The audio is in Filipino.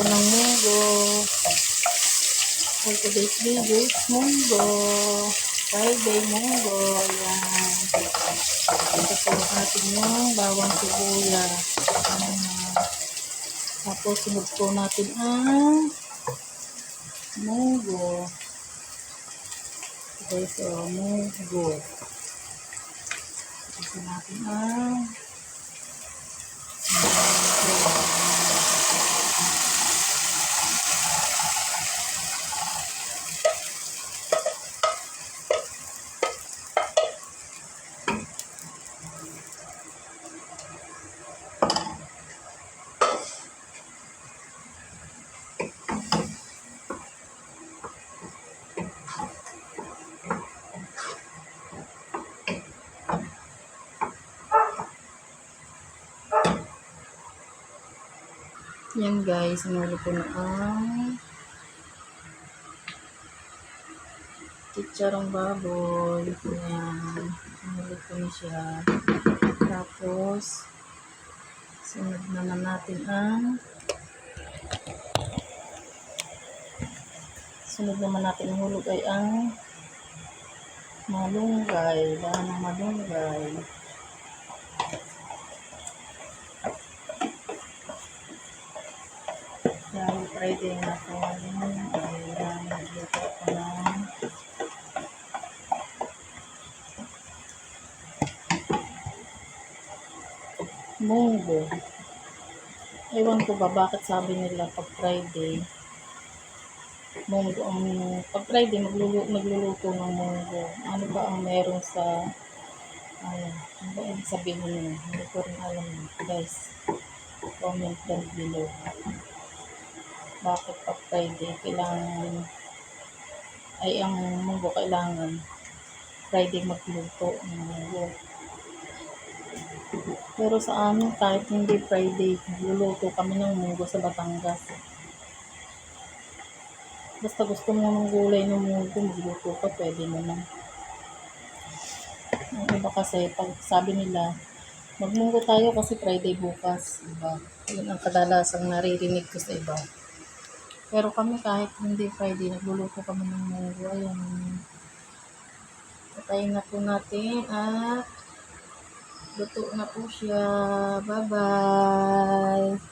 ng munggo. For today's video, it's munggo. Friday munggo. Ayan. Ito po natin yung bawang sibuyas. Tapos sunod po natin ang munggo. Okay, so munggo. Ito natin ang yan guys, sinuli ko na ang chicharong baboy. Yan, sinuli ko na siya. Tapos sunod naman natin ang hulog ay ang malunggay. Dahil ng malunggay. Dahil Friday na po. Ayan, nagluto ko ng munggo. Ewan ko ba bakit sabi nila pag Friday munggo pag Friday magluluto ng munggo. Ano ba ang meron sa ano ba ang sabihin nyo? Hindi ko rin alam guys. Comment down below. Bakit pag Friday kailangan ay ang munggo kailangan Friday magluto ng munggo. Pero sa amin kahit hindi Friday magluluto kami ng munggo sa Batangas. Basta gusto mo ng gulay ng munggo, magluto ka, pwede naman. Ang iba kasi, pag sabi nila, magmunggo tayo kasi Friday bukas. Diba? Yun ang kadalasang naririnig ko sa iba. Pero kami kahit hindi Friday, nagluluto kami ng munggo. Ayan. Patayin na po natin at luto na po siya. Bye-bye!